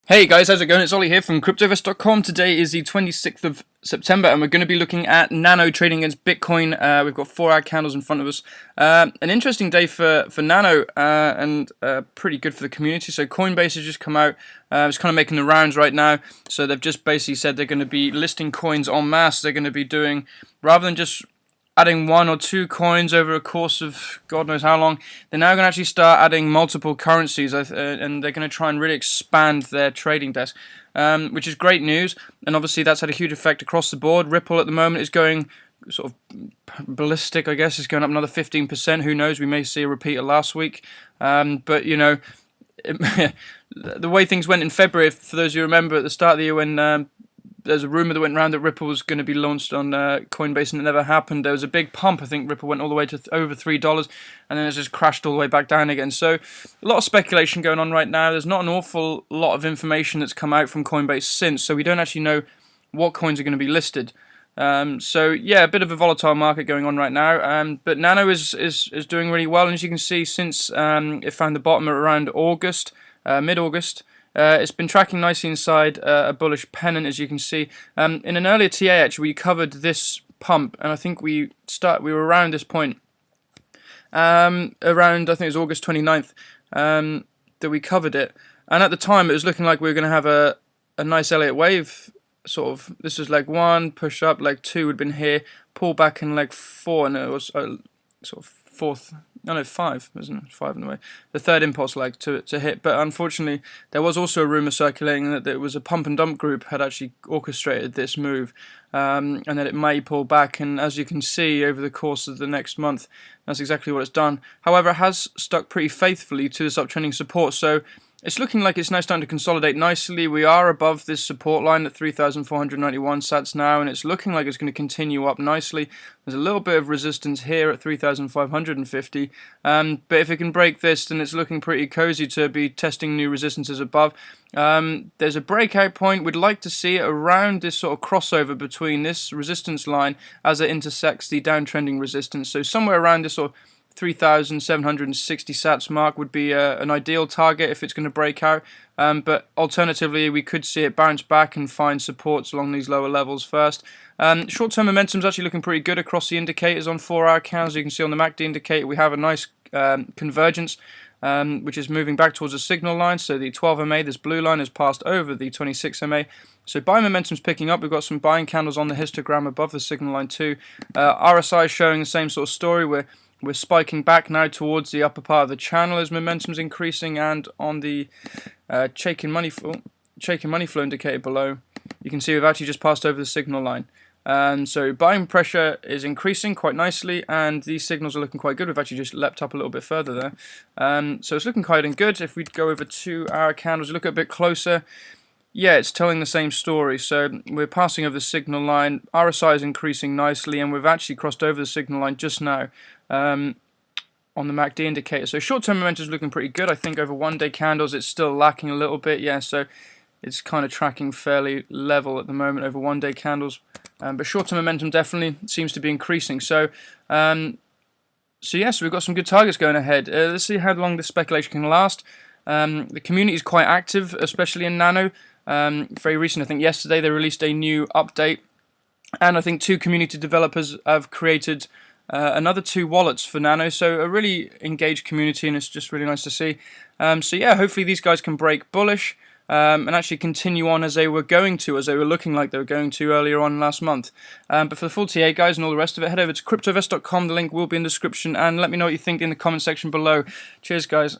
Hey guys, how's it going? It's Ollie here from CryptoVest.com. Today is the 26th of September and we're going to be looking at Nano trading against Bitcoin. We've got 4-hour candles in front of us. An interesting day for Nano and pretty good for the community. So Coinbase has just come out. It's kind of making the rounds right now. So they've just basically said they're going to be listing coins en masse. They're going to be doing, rather than just adding 1 or 2 coins over a course of God knows how long, they're now going to actually start adding multiple currencies, and they're going to try and really expand their trading desk, which is great news. And obviously that's had a huge effect across the board. Ripple at the moment is going sort of ballistic, I guess. It's going up another 15%. Who knows? We may see a repeat of last week. But, you know, the way things went in February, for those who remember at the start of the year when there's a rumor that went around that Ripple was going to be launched on Coinbase, and it never happened. There was a big pump. I think Ripple went all the way to over $3, and then it's just crashed all the way back down again. So a lot of speculation going on right now. There's not an awful lot of information that's come out from Coinbase since, so we don't actually know what coins are going to be listed. So yeah, a bit of a volatile market going on right now. But Nano is doing really well, and as you can see, since it found the bottom around August, mid-August. It's been tracking nicely inside a bullish pennant, as you can see. In an earlier TA, actually, we covered this pump, and I think we were around this point, around, I think it was August 29th, that we covered it. And at the time, it was looking like we were going to have a nice Elliott wave, sort of. This was leg 1, push up, leg 2 would have been here, pull back in leg 4, and it was sort of 5, wasn't it? 5 in the way. The third impulse leg to hit, but unfortunately there was also a rumor circulating that it was a pump and dump group had actually orchestrated this move, and that it may pull back, and as you can see over the course of the next month, that's exactly what it's done. However, it has stuck pretty faithfully to this uptrending support, so it's looking like it's now starting to consolidate nicely. We are above this support line at 3,491 sats now, and it's looking like it's going to continue up nicely. There's a little bit of resistance here at 3,550, but if it can break this, then it's looking pretty cozy to be testing new resistances above. There's a breakout point. We'd like to see it around this sort of crossover between this resistance line as it intersects the downtrending resistance. So somewhere around this sort of 3,760 sats mark would be an ideal target if it's going to break out, but alternatively we could see it bounce back and find supports along these lower levels first. Short-term momentum is actually looking pretty good across the indicators on 4-hour candles. You can see on the MACD indicator we have a nice convergence, which is moving back towards a signal line. So the 12 MA, this blue line, has passed over the 26 MA. So buying momentum's picking up. We've got some buying candles on the histogram above the signal line too. RSI is showing the same sort of story. We're spiking back now towards the upper part of the channel as momentum's increasing, and on the shaking money flow indicator below, you can see we've actually just passed over the signal line. So buying pressure is increasing quite nicely, and these signals are looking quite good. We've actually just leapt up a little bit further there. So it's looking quite good. If we go over 2-hour candles, look a bit closer. Yeah, it's telling the same story. So we're passing over the signal line. RSI is increasing nicely, and we've actually crossed over the signal line just now on the MACD indicator. So short-term momentum is looking pretty good. I think over 1-day candles it's still lacking a little bit. Yeah, so it's kind of tracking fairly level at the moment over 1-day candles. But short-term momentum definitely seems to be increasing. So yes, we've got some good targets going ahead. Let's see how long this speculation can last. The community is quite active, especially in Nano. Very recent, I think yesterday, they released a new update, and I think 2 community developers have created another 2 wallets for Nano, so a really engaged community, and it's just really nice to see. So yeah, hopefully these guys can break bullish and actually continue on as they were looking like they were going to earlier on last month. But for the full TA, guys, and all the rest of it, head over to CryptoVest.com. The link will be in the description, and let me know what you think in the comment section below. Cheers, guys.